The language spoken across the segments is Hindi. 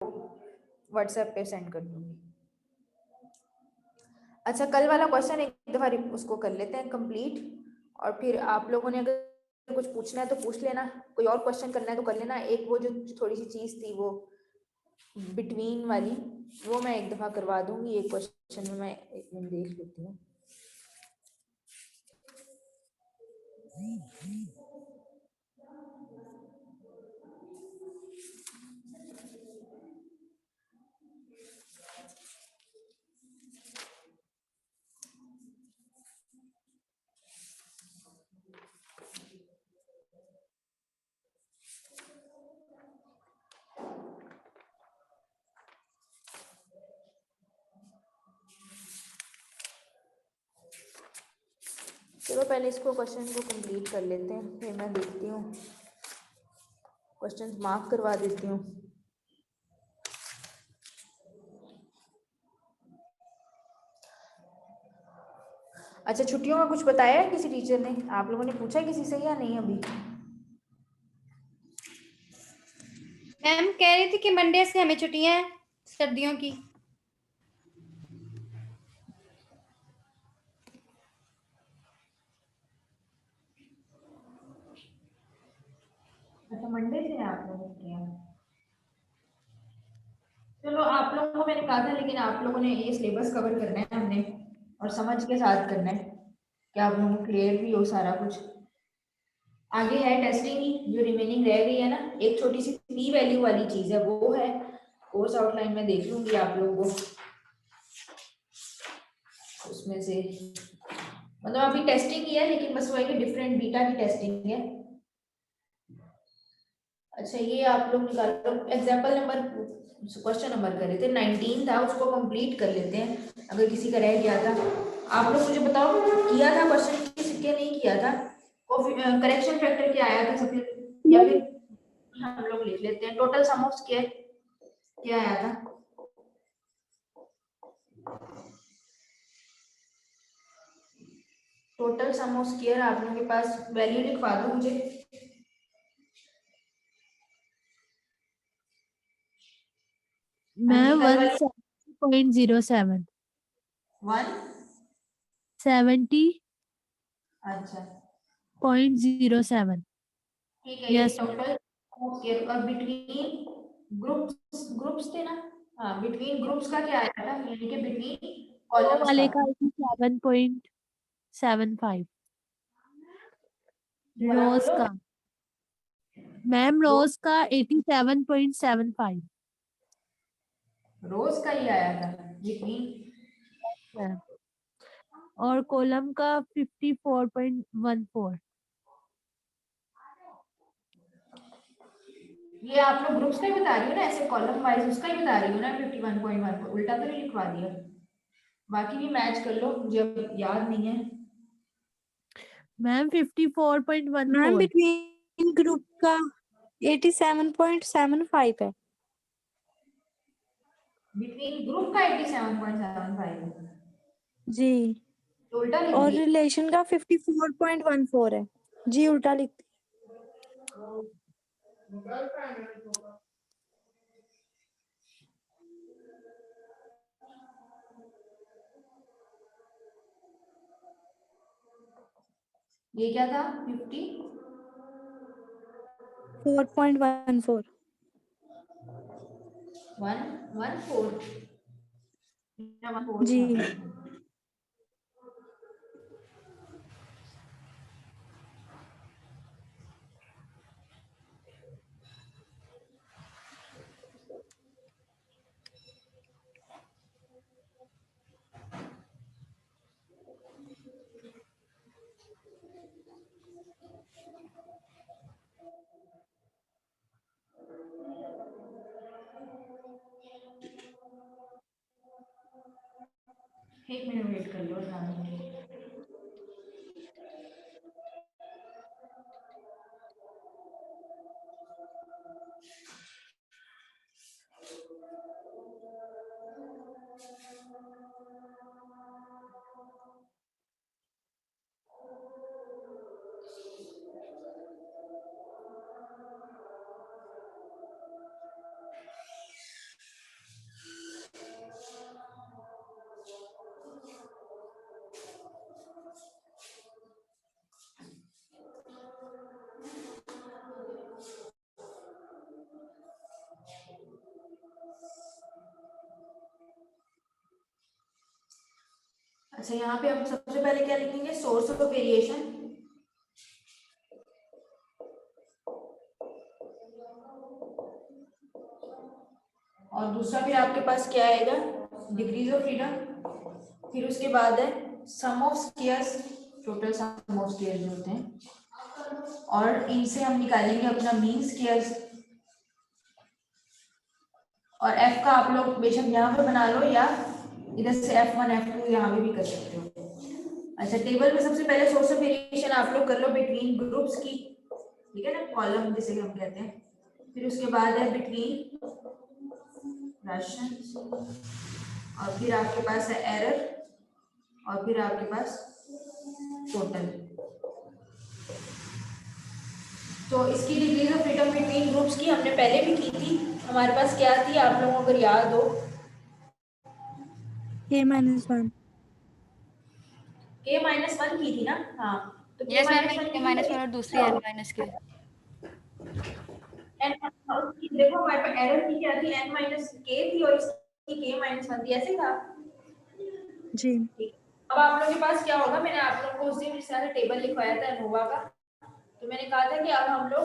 व्हाट्सएप पे सेंड कर दूंगी। अच्छा, कल वाला क्वेश्चन एक दफा उसको कर लेते हैं कंप्लीट, और फिर आप लोगों ने अगर कुछ पूछना है तो पूछ लेना, कोई और क्वेश्चन करना है तो कर लेना। एक वो जो थोड़ी सी चीज थी वो बिटवीन वाली, वो मैं एक दफा करवा दूंगी। एक क्वेश्चन में मैं एक मिनट देख लेती हूँ। चलो पहले इसको क्वेश्चन को कंप्लीट कर लेते हैं, फिर मैं देखती हूँ, क्वेश्चन मार्क करवा देती हूँ। अच्छा, छुट्टियों का कुछ बताया है किसी टीचर ने? आप लोगों ने पूछा है किसी से या नहीं अभी? मैम कह रही थी कि मंडे से हमें छुट्टियां हैं सर्दियों की। अच्छा, मंडे से आप लोगों ने? चलो, आप लोगों को मैंने कहा था, लेकिन आप लोगों ने ये सिलेबस कवर करना है हमने, और समझ के साथ करना है कि आप लोगों को क्लियर भी हो सारा कुछ। आगे है टेस्टिंग ही जो रिमेनिंग रह गई है ना, एक छोटी सी पी वैल्यू वाली चीज है, वो है कोर्स आउटलाइन में देख लूंगी आप लोगों को उसमें से, मतलब अभी टेस्टिंग ही है, लेकिन बस वो है कि डिफरेंट बीटा की टेस्टिंग है। अच्छा, ये आप लोग निकालो एग्जाम्पल नंबर, क्वेश्चन नंबर कर रहे थे 19 था, उसको कंप्लीट कर लेते हैं अगर किसी का रह गया था। आप लोग मुझे बताओ, किया था क्वेश्चन किसके नहीं किया था? करेक्शन फैक्टर क्या आया था सबसे, या फिर हम लोग लिख लेते हैं टोटल सम ऑफ स्क्वायर क्या आया था? टोटल सम ऑफ स्क्वायर आप लोगों के पास वैल्यू लिखवा दो मुझे। हाँ जी, मैम कल वाली 170.07 1 70.07 अच्छा ठीक है, ये यस मैम। टोटल स्क्वायर, और बिटवीन ग्रुप्स, ग्रुप्स थे ना? हाँ, बिटवीन ग्रुप्स का क्या आया था, यानी कि बिटवीन रो कॉलम्स का। वाले का 87.75 दोबारा रोज बोलो। का। मैम रोज का 87.75 रोज का ही आया था बिटवीन। मैम, और कॉलम का 54.14। ये आप लोग ग्रुप्स का ही बता रही हो ना, ऐसे कॉलम वाइज उसका ही बता रही हो ना? 51.1 को उल्टा तो नहीं लिखवा दिया? बाकी भी मैच कर लो, मुझे अब याद नहीं है। मैम मैम 54.14 बिटवीन ग्रुप का 87.75 है। बिटवीन ग्रुप का 87.75 जी, तो उल्टा लिख और दिया। रिलेशन का 54.14 है। जी उल्टा लिखती। ये क्या था? 50 4.14। 114 जी एक मिनट वेट कर लो, ध्यान दो। अच्छा, यहाँ पे हम सबसे पहले क्या लिखेंगे, सोर्स ऑफ वेरिएशन। और दूसरा फिर आपके पास क्या आएगा, डिग्रीज ऑफ फ्रीडम। फिर उसके बाद है sum of squares, total sum of squares जो होते हैं, और इनसे हम निकालेंगे अपना मीन स्क्वायर्स। और एफ का आप लोग बेशक यहाँ पे बना लो या इधर से F1 F2 यहाँ पे भी कर सकते हो। अच्छा, टेबल में सबसे पहले सोर्स ऑफ वेरिएशन आप लोग कर लो बिटवीन ग्रुप्स की, ठीक है ना, कॉलम जिसे हम कहते हैं। फिर उसके बाद है बिटवीन राशंस, और फिर आपके पास है एरर, और फिर आपके पास टोटल। तो इसकी degrees of freedom between groups की हमने पहले भी की थी। हमारे पास क्या थी, आप लोगों को अगर याद हो, K-1 K-1 की थी ना। हाँ, तो यस मैम, K-1 एक -1 और दूसरी n-k। देखो हमारे पास एरर की क्या थी, n-k थी और इसकी K-1 थी, ऐसे था। जी। अब आप लोगों के पास क्या होगा, मैंने आप लोगों को उस दिन इस तरह टेबल लिखवाया था एनोवा का, तो मैंने कहा था कि अब हम लोग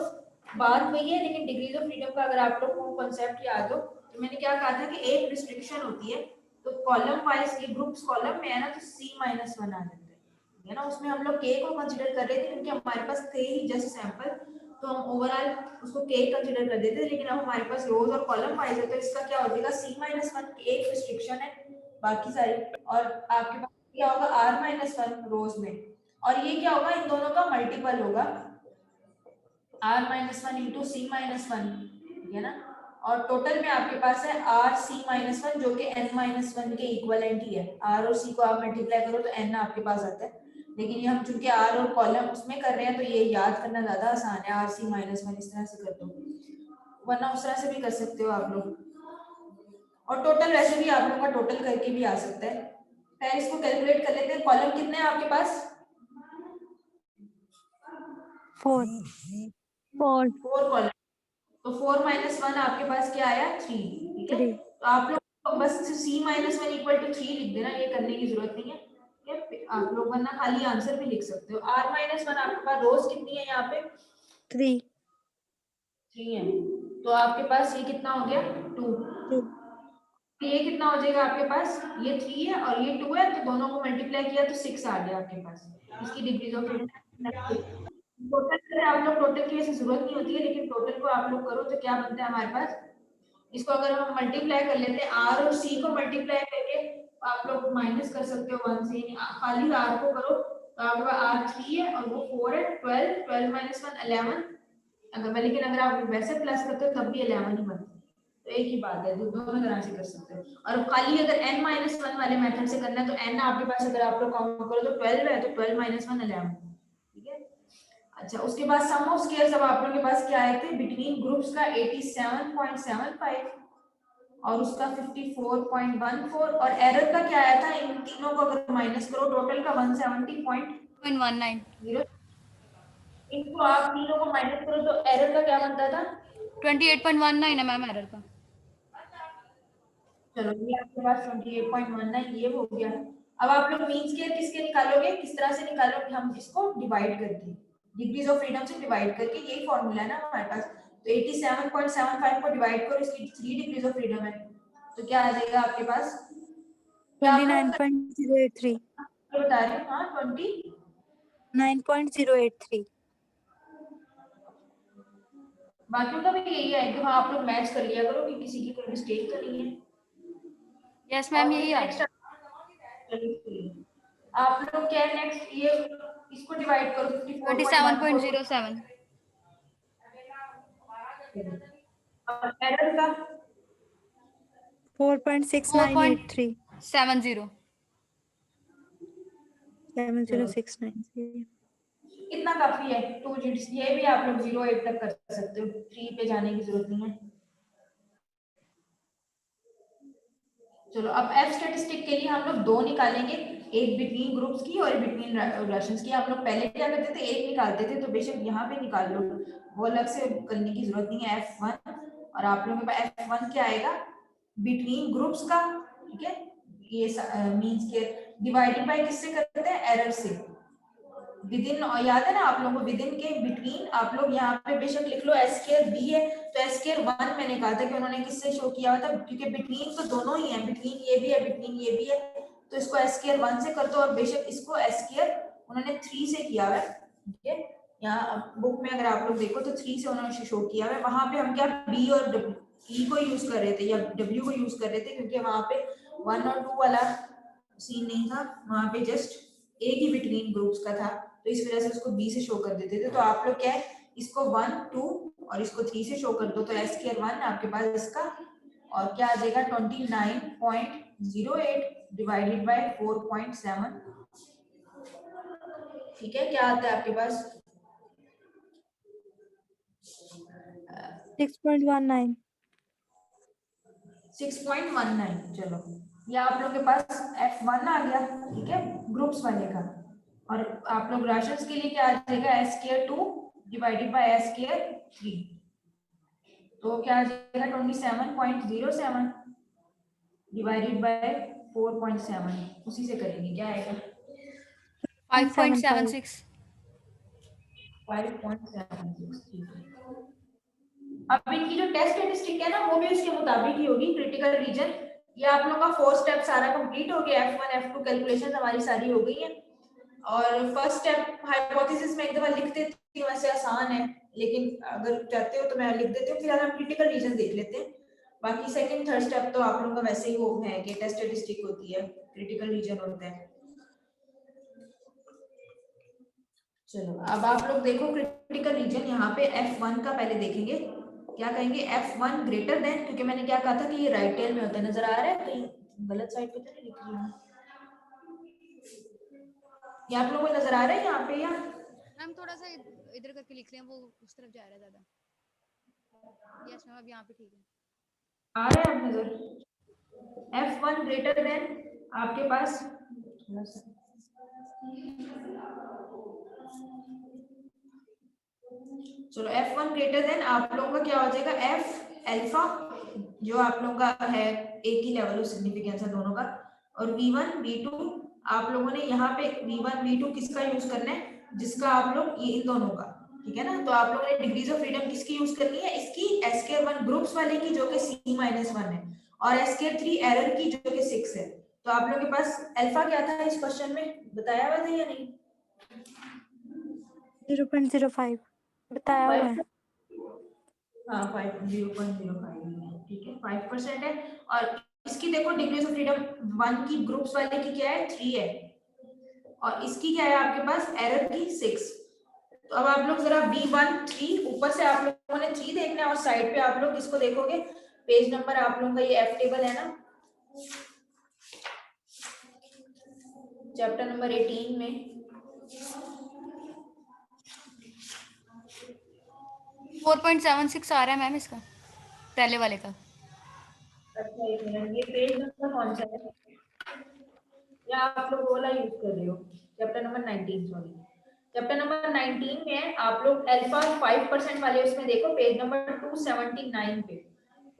बात वही है, लेकिन डिग्रीज ऑफ फ्रीडम का अगर आप लोग को कॉन्सेप्ट याद हो, तो मैंने क्या कहा था कि एक रिस्ट्रिक्शन होती है, तो कॉलम वाइज ये ग्रुप्स कॉलम में है ना, तो C-1 आ जाते हैं ना, उसमें हम लोग K को कंसीडर कर रहे थे क्योंकि हमारे पास थे ही जस्ट सैंपल, तो हम ओवरऑल उसको K कंसीडर कर देते, लेकिन अब हमारे पास रोज और कॉलम वाइज है, तो इसका क्या हो जाएगा, C-1 एक रिस्ट्रिक्शन है, बाकी सारी। और आपके पास क्या होगा, R-1 रोज में, और ये क्या होगा, इन दोनों का मल्टीपल होगा, R-1 इंटू C-1, ठीक है ना। और टोटल में आपके पास है RC-1 जो कि N-1 के इक्वलेंट ही है। R और C को आप मल्टीप्लाई करो तो N आपके पास आता है, लेकिन ये हम चूंकि R और कॉलम उसमें कर रहे हैं, तो ये याद करना ज्यादा आसान है, RC-1 इस तरह से कर दो, वरना उस तरह से भी कर सकते हो आप लोग। और टोटल वैसे भी आप लोग का टोटल करके भी आ सकता है। पहले इसको कैलकुलेट कर लेते हैं, कॉलम कितने हैं आपके पास, 4 4 4 कॉलम, तो 4-1 आपके पास क्या आया, 3, ठीक है। 3 तो आप लोग बस C-1 इक्वल टू 3 लिख देना, ये करने की जरूरत नहीं है, ठीक है। आप लोग वरना खाली आंसर भी लिख सकते हो। R-1 आपके पास रोज कितनी है, यहाँ पे 3 3 है, तो आपके पास ये कितना हो गया, 2। 2 ये कितना हो जाएगा आपके पास, ये 3 है और ये 2 है, तो दोनों को मल्टीप्लाई किया तो 6 आ गया आपके पास। इसकी डिग्रीज ऑफ फ्रीडम टोटल करें आप लोग, टोटल की वैसे जरूरत नहीं होती है, लेकिन टोटल को आप लोग करो तो क्या बनता है हमारे पास, इसको अगर हम मल्टीप्लाई कर लेते हैं, R और C को मल्टीप्लाई करके आप लोग माइनस कर सकते हो 1 से, खाली R को करो तो आपके पास R 3 है और वो 4 है, 12 माइनस 1 11, अगर लेकिन अगर आप वैसे प्लस करते हो तब भी 11 ही बनता है, तो एक ही बात है, दोनों तरह से कर सकते हो। और खाली अगर n-1 वाले मेथड से करना है, तो n आपके पास अगर आप लोग काउंट करो तो 12 है, तो 12 माइनस 1 11, ठीक है। अच्छा, उसके बाद सम ऑफ स्क्वायर्स अब आप लोगों के पास क्या आए थे, बिटवीन ग्रुप्स का 87.75 और उसका 54.14, और एरर का क्या आया था, इन तीनों को अगर माइनस करो टोटल का 170.0, 0.19। इनको आप तीनों को माइनस करो तो एरर का क्या बनता था, 28.19 है मैम एरर का। चलो ये आपके पास 28.19 ये हो गया। अब आप लोग मीन स्क्वायर किसके निकालोगे, किस तरह से निकालोगे, हम इसको डिवाइड करके, डिग्रीज ऑफ फ्रीडम से डिवाइड करके, यही फॉर्मूला है ना हमारे पास, तो 87.75 को डिवाइड करो, इसकी 3 डिग्रीज ऑफ फ्रीडम है, तो क्या आ जाएगा आपके पास, क्या आप लोग 29.083 बता रहे हो, हाँ 20 9.083 बाकियों का भी यही है कि हाँ आप लोग मैच कर लिया करो कि किसी की कोई मिस्टेक तो नहीं है। यस मैम, और यही फिर आ नेक्स्ट आप लोग क्या नेक्स्ट ये इसको डिवाइड करो 54.14 27.07। और एरर का 4.6983 4.70। 7069 इतना काफी है, 2 डिजिट्स, ये भी आप लोग 08 तक कर सकते हो, 3 पे जाने की जरूरत नहीं है। चलो अब एफ स्टैटिस्टिक के लिए हम लोग 2 निकालेंगे, एक बिटवीन ग्रुप्स की और बिटवीन रशंस की। आप लोग पहले क्या करते थे, एक निकालते थे, तो बेशक यहाँ पे निकाल लो, वो अलग से करने की जरूरत नहीं है, F1। और आप लोगों के पास F1 क्या आएगा, बिटवीन ग्रुप्स का, ठीक है, ये मीन स्क्वायर डिवाइडेड बाय किससे करते हैं, एरर से। विद इन, याद है ना आप लोगों को, विद इन के बिटवीन आप लोग यहाँ पे बेशक लिख लो एस स्क्वायर बी है, तो एस स्क्वायर 1 मैंने कहा था कि उन्होंने किससे शो किया हुआ था, क्योंकि बिटवीन तो दोनों ही है, बिटवीन ये भी है, बिटवीन ये भी है, तो इसको एस स्क्वायर 1 से कर दो, और बेशक इसको एस स्क्वायर उन्होंने 3 से किया हुआ है। ठीक है, यहाँ बुक में अगर आप लोग देखो तो 3 से उन्होंने शो किया हुआ है। वहां पे हम क्या बी और ई को यूज कर रहे थे या डब्ल्यू को यूज कर रहे थे, क्योंकि वहां पे 1 और 2 वाला सीन नहीं था, वहां पे जस्ट एक ही बिटवीन ग्रुप्स का था, तो इस वजह से उसको बी से शो कर देते थे। तो आप लोग क्या है, इसको 1 2 और इसको 3 से शो कर दो, तो एस स्क्वायर 1 आपके पास इसका, और क्या आ जाएगा 29.08 डिवाइडेड बाय 4.7। ठीक है, क्या आता है आपके पास 6.19। 6.19। चलो, ये आप लोग के पास F1 आ गया। ठीक है, ग्रुप्स वाले का। और आप लोग राशंस के लिए क्या आ जाएगा, S square 2 divided by S square 3, तो क्या आ जाएगा 27.07 डिवाइडेड बाय 4.7, उसी से करेंगे, क्या आएगा 5.76। 5.76। ठीक है, अब इनकी जो टेस्ट स्टैटिस्टिक है ना, वो भी उसके मुताबिक ही होगी। क्रिटिकल रीजन, ये आप लोगों का 4 स्टेप सारा कंप्लीट हो गया, F1 F2 कैलकुलेशन हमारी सारी हो गई है। और फर्स्ट स्टेप हाइपोथेसिस में एक दफा लिख देती हूँ, वैसे आसान है, लेकिन अगर चाहते हो तो मैं लिख देती हूँ, फिर हम क्रिटिकल रीजन देख लेते हैं। बाकी सेकंड थर्ड स्टेप तो आप लोगों का वैसे ही वो है कि टेस्ट स्टैटिस्टिक होती है, क्रिटिकल रीजन होता है। चलो, अब आप लोग देखो क्रिटिकल रीजन, यहाँ पे F1 का पहले देखेंगे, क्या कहेंगे F1 ग्रेटर देन, क्योंकि मैंने क्या कहा था कि ये राइट टेल में होता है, नजर आ रहा है कहीं गलत साइड पे तो नहीं लिख रही हूँ, ये आप लोगों को नजर आ रहा है यहाँ पे, या मैम थोड़ा सा इधर करके लिख लें, वो उस तरफ जा रहा है ज्यादा। यस मैम, अब यहाँ पे ठीक है। आ रहा है आप नजर। F1 ग्रेटर देन आपके पास, चलो F1 ग्रेटर देन आप लोगों का क्या हो जाएगा, F अल्फा, जो आप लोगों का है एक ही लेवल ऑफ सिग्निफिकेंस है दोनों का, और V1 V2 आप लोगों ने यहाँ पे V1 V2 किसका यूज करना है, जिसका आप लोग ये इन दोनों का, ठीक है ना, तो आप लोगों ने डिग्रीज ऑफ फ्रीडम किसकी यूज करनी है, इसकी एस स्क्वायर 1 ग्रुप्स वाले की, जो कि C-1 है, और एस स्क्वायर 3 एरर की, जो कि 6 है। तो आप लोगों के पास अल्फा क्या था इस क्वेश्चन में, बताया हुआ था या नहीं, 0.05 बताया हुआ है। हाँ 0.05, ठीक है 5% है। और इसकी देखो डिग्रीज ऑफ फ्रीडम 1 की ग्रुप्स वाले की क्या है 3 है, और इसकी क्या है आपके पास एरर की 6। तो अब आप लोग जरा B1 3 ऊपर से आप लोगों ने 3 देखना है, और साइड पे आप लोग इसको देखोगे, पेज नंबर आप लोगों का ये F टेबल है ना, चैप्टर नंबर 18 में 4.76 आ रहा है मैम इसका, पहले वाले का। अच्छा एक मिनट, ये पेज नंबर कौन सा है, या आप लोग वाला यूज कर रहे हो, chapter number 19, sorry chapter number 19 में आप लोग अल्फा 5% वाले उसमें देखो, पेज नंबर 279 पे,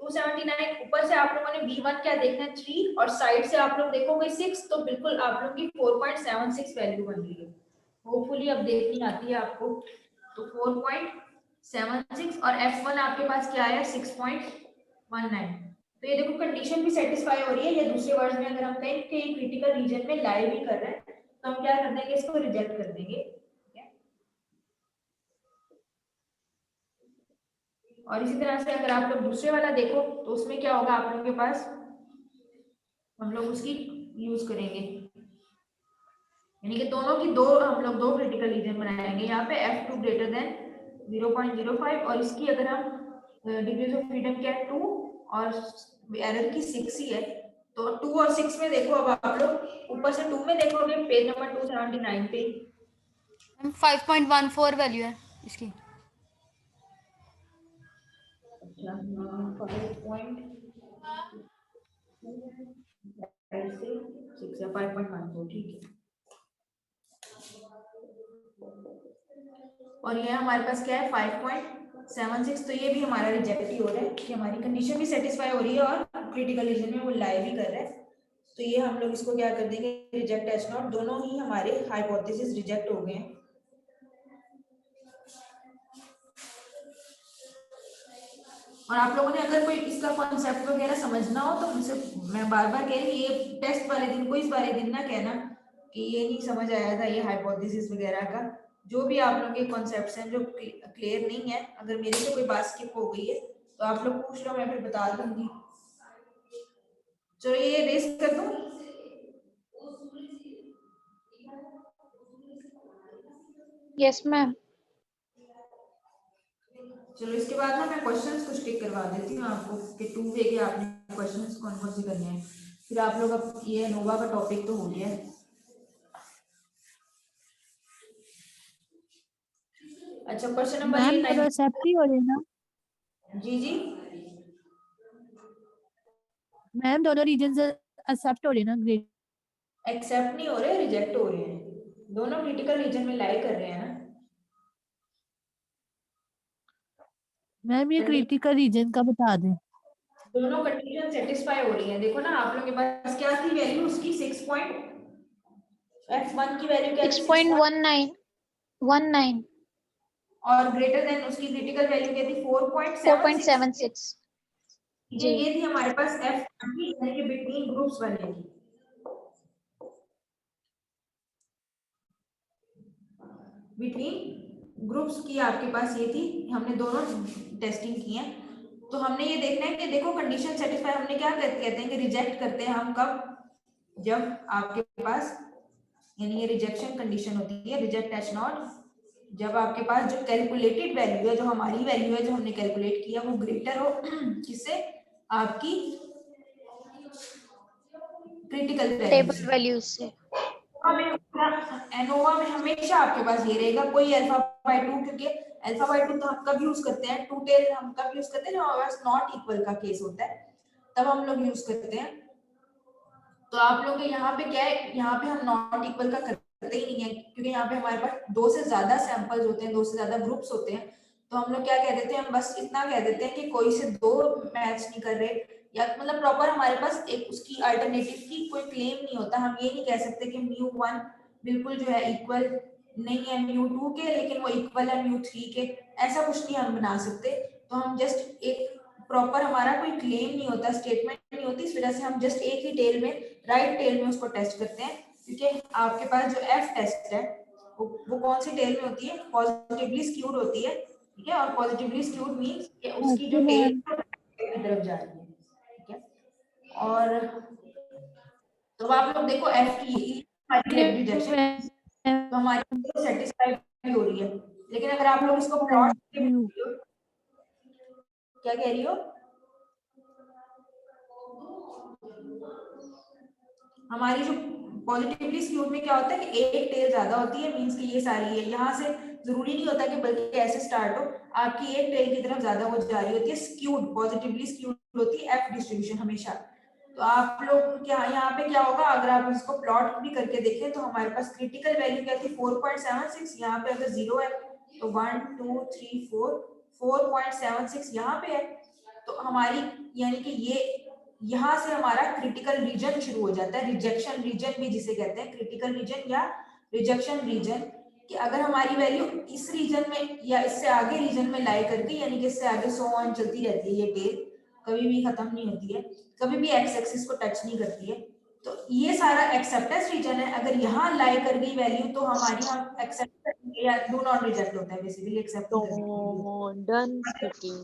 279 ऊपर से आप लोगों ने B1 क्या देखना है 3, और साइड से आप लोग देखोगे 6, तो बिल्कुल आप लोग की 4.76 वैल्यू बन रही है, होपफुली अब देखनी आती है आपको। तो 4.76 और F1 आपके पास क्या आया 6.19, तो ये देखो कंडीशन भी सेटिस्फाई हो रही है। ये दूसरे वर्ड में अगर हम कहें कि क्रिटिकल रीजन में लाइव ही कर रहे हैं, तो हम क्या कर देंगे, इसको रिजेक्ट कर देंगे। और इसी तरह से अगर आप लोग दूसरे वाला देखो, तो उसमें क्या होगा आप लोगों के पास, हम लोग उसकी यूज करेंगे, यानी कि दोनों की हम लोग दो क्रिटिकल रीजन बनाएंगे। यहाँ पे F2 ग्रेटर देन 0.05, और इसकी अगर हम डिग्रीज ऑफ फ्रीडम क्या है 2 और एरर की 6 ही है, तो 2 और 6 में देखो, अब आप लोग ऊपर से 2 में देखोगे पेज नंबर 279 पे 5.14 वैल्यू है इसकी। अच्छा 5.14, ठीक है। और ये हमारे पास क्या है 5.76, तो ये भी हमारा रिजेक्ट ही हो रहा है कि हमारी कंडीशन भी सेटिस्फाई हो रही है और क्रिटिकल रीजन में वो लाइव ही कर रहा है। तो ये हम लोग इसको क्या कर देंगे, रिजेक्ट एच नॉट, दोनों ही हमारे हाइपोथेसिस रिजेक्ट हो गए हैं। और आप लोगों ने अगर कोई इसका कॉन्सेप्ट वगैरह समझना हो तो मुझसे, मैं बार बार कह रही हूँ, ये टेस्ट वाले दिन को इस वाले दिन ना कहना कि ये नहीं समझ आया था, ये हाइपोथेसिस वगैरह का जो भी आप लोगों के कॉन्सेप्ट्स हैं जो क्लियर नहीं है, अगर मेरे से कोई बात स्किप हो गई है तो आप लोग पूछ लो, मैं फिर बता दूंगी। चलो ये रेस कर दूं। Yes ma'am. चलो इसके बाद ना मैं क्वेश्चंस कुछ टिक करवा देती हूँ आपको कि 2 वे के आपने क्वेश्चंस कौन कौन से करने हैं, फिर आप लोग, अब ये नोवा का टॉपिक तो हो गया है। अच्छा क्वेश्चन नंबर मैम ये दोनों एक्सेप्ट ही हो रहे हैं ना? जी जी मैम दोनों रीजन एक्सेप्ट हो रहे हैं ना? ग्रेट। एक्सेप्ट नहीं हो रहे, रिजेक्ट हो रहे हैं, दोनों क्रिटिकल रीजन में लाई कर रहे हैं ना। मैम ये क्रिटिकल रीजन का बता दें। दोनों कंडीशन सेटिस्फाई हो रही है। देखो ना आप लोगों के पास क्या थी वैल्यू उसकी, 6 पॉइंट, f1 की वैल्यू क्या थी 6.19 और ग्रेटर देन उसकी क्रिटिकल वैल्यू क्या थी 4.76। 4.76 जी। ये थी हमारे पास f यानी कि बिटवीन ग्रुप्स वाले की। बिटवीन ग्रुप्स की आपके पास ये थी, हमने दोनों टेस्टिंग की है। तो हमने ये देखना है कि देखो कंडीशन सेटिस्फाई हमने क्या कहते हैं कि रिजेक्ट करते हैं हम कब, जब आपके पास, यानी ये रिजेक्शन कंडीशन होती है, रिजेक्ट एच नॉट, जब आपके पास जो कैलकुलेटेड वैल्यू है, जो हमारी वैल्यू है जो हमने कैलकुलेट किया वो ग्रेटर हो किससे, आपकी क्रिटिकल वैल्यू टेबल से। वैल्यूज से। एनोवा में हमेशा आपके पास ये रहेगा कोई अल्फा बाय 2, क्योंकि अल्फा बाय 2 तो हम कब यूज करते हैं, टू टेल हम कब यूज करते हैं जब हमारे पास नॉट इक्वल का केस होता है, तब हम लोग यूज करते हैं। तो आप लोग यहाँ पे क्या है, यहाँ पे हम नॉट इक्वल का करते ही नहीं है, क्योंकि यहाँ पे हमारे पास 2 से ज्यादा सैंपल्स होते हैं, 2 से ज्यादा ग्रुप्स होते हैं। तो हम लोग क्या कह देते हैं, हम बस इतना कह देते हैं कि कोई से 2 मैच नहीं कर रहे, या मतलब प्रॉपर हमारे पास एक उसकी अल्टरनेटिव की कोई क्लेम नहीं होता। हम ये नहीं कह सकते कि μ1 बिल्कुल जो है इक्वल नहीं है μ2 के, लेकिन वो इक्वल है μ3 के, ऐसा कुछ नहीं हम बना सकते। तो हम जस्ट एक प्रॉपर हमारा कोई क्लेम नहीं होता, स्टेटमेंट नहीं होती, इस वजह से हम जस्ट एक ही टेल में, राइट टेल में उसको टेस्ट करते हैं। क्योंकि आपके पास जो एफ टेस्ट है वो कौन सी टेल में होती है, पॉजिटिवली स्क्यूड होती है, ठीक है। और पॉजिटिवली स्क्यूड मींस कि उसकी जो टेल की तरफ जा रही है, ठीक है। और तो आप लोग देखो एफ की रिजेक्शन तो हमारी सेटिस्फाइड हो रही है, लेकिन अगर आप लोग इसको प्लॉट, क्या कह रही हो, हमारी जो पॉजिटिवली स्क्यूड में क्या होता है कि एक टेल ज्यादा होती है, मींस कि ये सारी है, यहाँ से जरूरी नहीं होता कि बल्कि ऐसे स्टार्ट हो, आपकी एक टेल की तरफ ज्यादा वो जा रही होती है, स्क्यूड, पॉजिटिवली स्क्यूड होती है एफ डिस्ट्रीब्यूशन हमेशा। तो आप लोग क्या यहाँ पे क्या होगा, अगर आप इसको प्लॉट भी करके देखें तो हमारे पास क्रिटिकल वैल्यू क्या थी 4.76, यहाँ पे अगर 0 है तो 1 2 3 4 4.76 यहाँ पे है। तो हमारी यानी कि ये यहाँ से हमारा क्रिटिकल रीजन शुरू हो जाता है, रिजेक्शन रीजन भी जिसे कहते हैं, क्रिटिकल रीजन या रिजेक्शन रीजन, कि अगर हमारी वैल्यू इस रीजन में या इससे आगे रीजन में लाई करती, यानी कि इससे आगे सो ऑन चलती रहती है, ये टेल कभी भी खत्म नहीं होती है, कभी भी एक्स एक्सिस को टच नहीं करती है, तो ये सारा एक्सेप्टेंस रीजन है। अगर यहाँ लाई कर गई वैल्यू तो हमारी, हम एक्सेप्ट करेंगे या डू नॉट रिजेक्ट होता है, बेसिकली एक्सेप्ट नहीं करेंगे। Done speaking.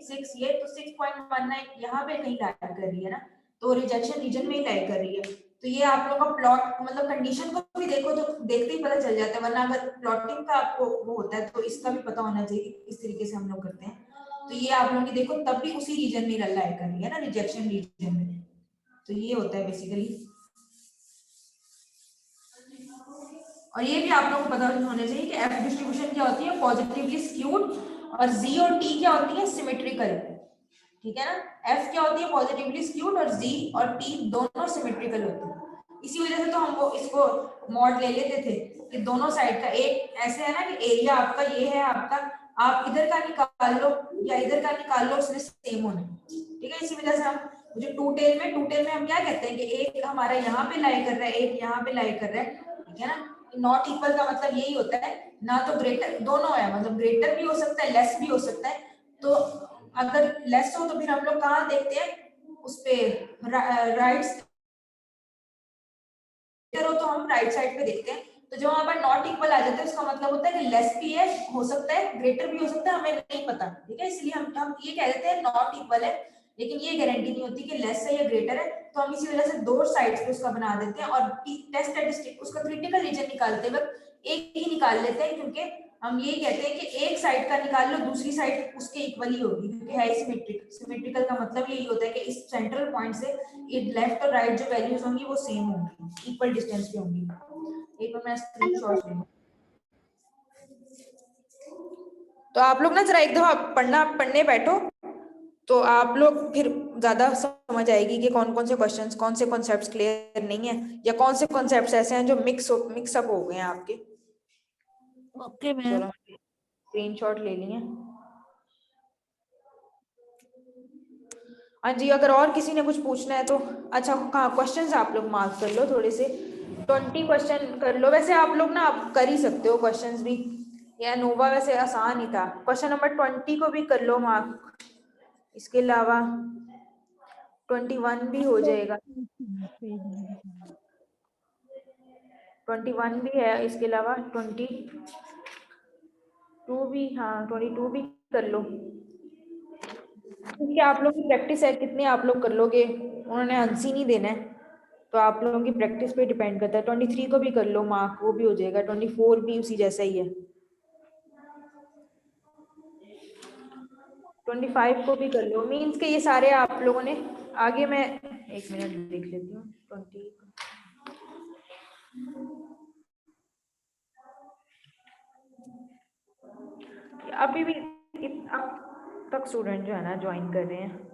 6 ये तो 6.19 यहाँ पे कहीं लाई कर रही है ना, तो रिजेक्शन रीजन में ही लाई कर रही है। तो ये आप लोग का प्लॉट, मतलब कंडीशन को भी देखो तो देखते ही पता चल जाता है, वरना अगर प्लॉटिंग का आपको वो होता है तो इसका भी पता होना चाहिए कि इस तरीके से हम लोग करते हैं। तो ये आप लोग की देखो तब भी उसी रीजन में लाई कर रही है ना, रिजेक्शन रीजन में। तो ये होता है बेसिकली। और ये भी आप लोगों को पता होना चाहिए कि एफ डिस्ट्रीब्यूशन क्या होती है, पॉजिटिवली स्क्यूड, और जी और टी क्या होती है, सिमेट्रिकल, ठीक है ना। एफ क्या होती है, पॉजिटिवली स्क्यूड, और जी और टी दोनों सिमेट्रिकल होती है। इसी वजह से तो हम वो इसको मॉड ले लेते थे कि दोनों साइड का एक ऐसे है ना कि एरिया आपका ये है, आपका आप इधर का निकाल लो या इधर का निकाल लो, उसमें सेम होना, ठीक है। इसी वजह से हम जो टू टेल में हम क्या कहते हैं कि एक हमारा यहाँ पे लाई कर रहा है, एक यहाँ पे लाई कर रहा है, ठीक है ना। नॉट इक्वल का मतलब यही होता है, ना तो ग्रेटर, दोनों है, मतलब ग्रेटर भी हो सकता है, लेस भी हो सकता है। तो अगर लेस हो तो फिर हम लोग कहाँ देखते हैं, उस पे राइट हो तो हम राइट साइड पे देखते हैं। तो जो वहां पर नॉट इक्वल आ जाता है उसका मतलब होता है कि लेस भी है, हो सकता है ग्रेटर भी हो सकता है, हमें नहीं पता, ठीक है। इसलिए हम ये कह देते हैं नॉट इक्वल है, लेकिन ये गारंटी नहीं होती कि लेस है या ग्रेटर है। तो हम इसी वजह से दो साइड्स पे उसका बना देते हैं, और टेस्ट स्टैटिस्टिक उसका क्रिटिकल रीजन निकालते वक्त एक ही निकाल लेते हैं, क्योंकि हम यही कहते हैं कि एक साइड का निकाल लो, दूसरी साइड उसके इक्वल ही होगी, क्योंकि है सिमेट्रिक। सिमेट्रिकल का मतलब यही होता है कि इस सेंट्रल पॉइंट से लेफ्ट और राइट जो वैल्यूज होंगी वो सेम होंगी, इक्वल डिस्टेंस पे होंगी। एक बार मैं स्क्रीनशॉट ले लूं। तो आप लोग ना जरा एक दफा पढ़ने बैठो, तो आप लोग फिर ज्यादा समझ आएगी कि कौन कौन से क्वेश्चंस, कौन से कॉन्सेप्ट्स क्लियर नहीं है, या कौन से कॉन्सेप्ट्स ऐसे हैं जो मिक्सअप हो गए हैं आपके। Okay ma'am. चलो स्क्रीनशॉट ले लिए। हाँ जी, अगर और किसी ने कुछ पूछना है तो अच्छा, कहाँ क्वेश्चंस आप लोग मार्क कर लो थोड़े से, 20 क्वेश्चन कर लो। वैसे आप लोग ना आप कर ही सकते हो क्वेश्चंस भी, या नोवा वैसे आसान ही था। क्वेश्चन नंबर 20 को भी कर लो मार्क, इसके अलावा 21 भी हो जाएगा, 21 भी है, इसके अलावा 22 भी, हाँ 22 भी कर लो, क्योंकि आप लोग की प्रैक्टिस है, कितने आप लोग कर लोगे, उन्होंने आंसर ही नहीं देना है, तो आप लोगों की प्रैक्टिस पे डिपेंड करता है। 23 को भी कर लो मार्क, वो भी हो जाएगा। 24 भी उसी जैसा ही है। 25 को भी कर लो, मीन्स के ये सारे आप लोगों ने आगे, मैं एक मिनट देख लेती हूँ। 20 अभी भी अब तक स्टूडेंट जो है ना ज्वाइन कर रहे हैं।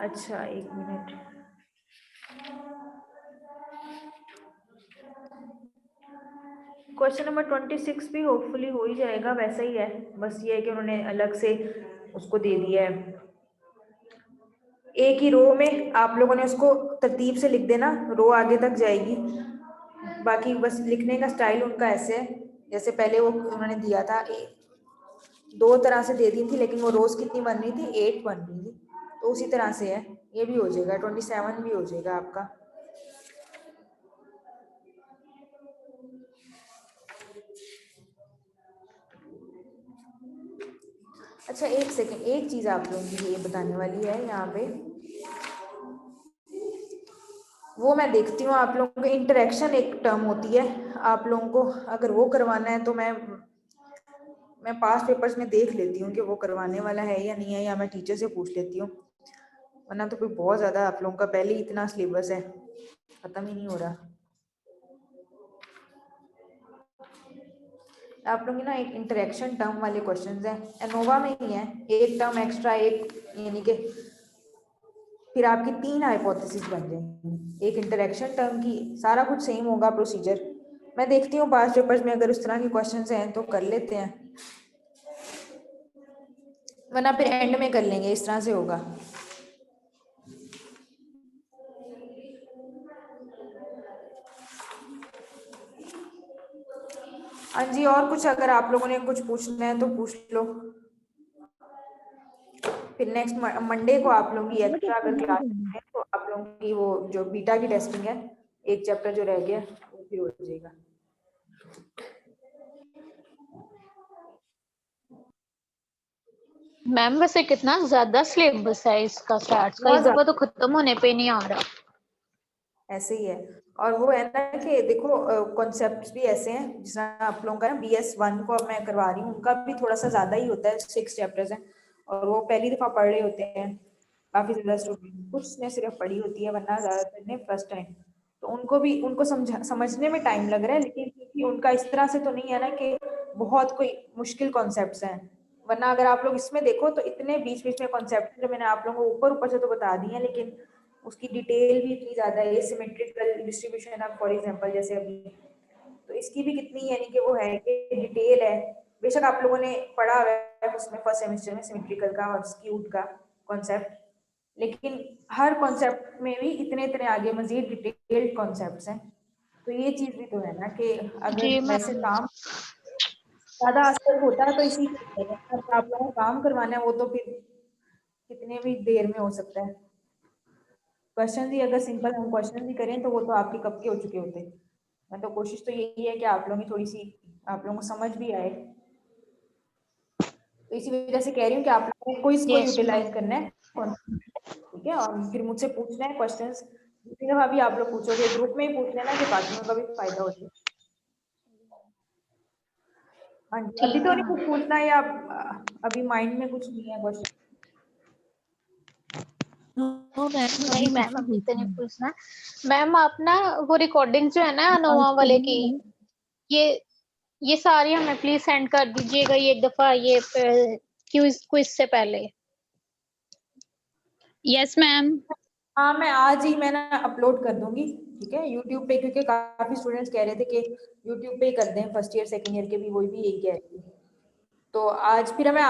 अच्छा एक मिनट, क्वेश्चन नंबर 26 भी होपफुली हो ही जाएगा, वैसा ही है, बस ये है कि उन्होंने अलग से उसको दे दिया है। एक ही रो में आप लोगों ने उसको तरतीब से लिख देना, रो आगे तक जाएगी। बाकी बस लिखने का स्टाइल उनका ऐसे है, जैसे पहले वो उन्होंने दिया था, दो तरह से दे दी थी, लेकिन वो रोज कितनी बन रही थी, 8 बन रही थी, तो उसी तरह से है। ये भी हो जाएगा, 27 भी हो जाएगा आपका। अच्छा एक सेकेंड, एक चीज आप लोगों की ये बताने वाली है यहाँ पे, वो मैं देखती हूँ आप लोगों को इंटरेक्शन एक टर्म होती है, आप लोगों को अगर वो करवाना है तो मैं पास पेपर्स में देख लेती हूँ कि वो करवाने वाला है या नहीं है, या मैं टीचर से पूछ लेती हूँ, वरना तो कोई बहुत ज्यादा आप लोगों का पहले ही इतना सिलेबस है, खत्म ही नहीं हो रहा। आप लोग ना एक इंटरेक्शन टर्म वाले क्वेश्चंस हैं, एनोवा में ही है, एक टर्म एक्स्ट्रा, एक यानी कि फिर आपकी 3 हाइपोथेसिस बन जाएंगी। एक इंटरेक्शन टर्म की, सारा कुछ सेम होगा प्रोसीजर। मैं देखती हूँ पास पेपर्स में अगर उस तरह के क्वेश्चंस हैं तो कर लेते हैं, वरना फिर एंड में कर लेंगे, इस तरह से होगा। हाँ जी, और कुछ अगर आप लोगों ने कुछ पूछना है तो पूछ लो, फिर नेक्स्ट मंडे को आप लोगों की एक्स्ट्रा अगर क्लास है तो आप लोगों की वो जो बीटा की टेस्टिंग है, एक चैप्टर जो रह गया वो फिर हो जाएगा। मैम वैसे कितना ज्यादा सिलेबस है इसका स्टार्ट का, इस दफा तो खत्म होने पे नहीं आ रहा। ऐसे ही है, और वो है ना कि देखो कॉन्सेप्ट्स भी ऐसे हैं, जिस आप लोगों का ना BS1 को अब मैं करवा रही हूँ, उनका भी थोड़ा सा ज्यादा ही होता है, 6 चैप्टर्स हैं, और वो पहली दफा पढ़ रहे होते हैं काफी ज्यादा स्टूडेंट, कुछ ने सिर्फ पढ़ी होती है, वरना ज्यादातर ने फर्स्ट टाइम, तो उनको समझने में टाइम लग रहा है, लेकिन क्योंकि उनका इस तरह से तो नहीं है ना कि बहुत कोई मुश्किल कॉन्सेप्ट्स हैं, वरना अगर आप लोग इसमें देखो तो इतने बीच बीच में कॉन्सेप्ट जो मैंने आप लोगों को ऊपर ऊपर से तो बता दिए हैं, लेकिन उसकी डिटेल भी इतनी ज्यादा है। Symmetrical distribution of for example जैसे अभी, तो इसकी भी कितनी यानी कि वो है कि डिटेल है। बेशक आप लोगों ने पढ़ा हुआ है उसमें फर्स्ट सेमेस्टर में सिमेट्रिकल का और स्क्यूड का कॉन्सेप्ट, लेकिन हर कॉन्सेप्ट में भी इतने इतने आगे मजीद डिटेल्ड कॉन्सेप्ट्स हैं। तो ये चीज भी तो है ना कि अगर जी वैसे मैम। काम ज्यादा असर होता है तो इसी आप लोगों को काम करवाना है वो तो फिर कितने भी देर में हो सकता है। क्वेश्चन ही अगर सिंपल हम क्वेश्चन ही करें तो वो तो आपके कब के हो चुके होते हैं। तो कोशिश तो यही है कि आप लोगों की थोड़ी सी आप लोगों को समझ भी आए। तो इसी वजह से कह रही हूँ कि आप लोगों को इसको यस यूटिलाइज मैम। करना है, ठीक है। और फिर मुझसे पूछना है क्वेश्चंस, दूसरी दफा भी आप लोग पूछोगे, ग्रुप में ही पूछ लेना कि बाकियों का भी फायदा हो जाए। हाँ जी, अभी ठीक तो है नहीं मैम। कुछ पूछना या अभी माइंड में कुछ नहीं है क्वेश्चन? नो मैम, नहीं अभी कुछ मैम, नहीं अभी तो पूछना नहीं है। पूछना। मैम आप ना वो रिकॉर्डिंग जो है ना आज अनोवा वाले करेंगे की, मैम। ये ये सारी हमें प्लीज सेंड कर दीजिएगा ये एक दफा, ये क्विज क्विज से पहले। Yes ma'am. हाँ मैं आज ही मैं ना अपलोड कर दूंगी, ठीक है, यूट्यूब पे, क्योंकि काफी स्टूडेंट्स कह रहे थे कि यूट्यूब पे ही कर दें, फर्स्ट ईयर सेकंड ईयर के भी, वही भी यही कह रही थी। तो आज फिर मैं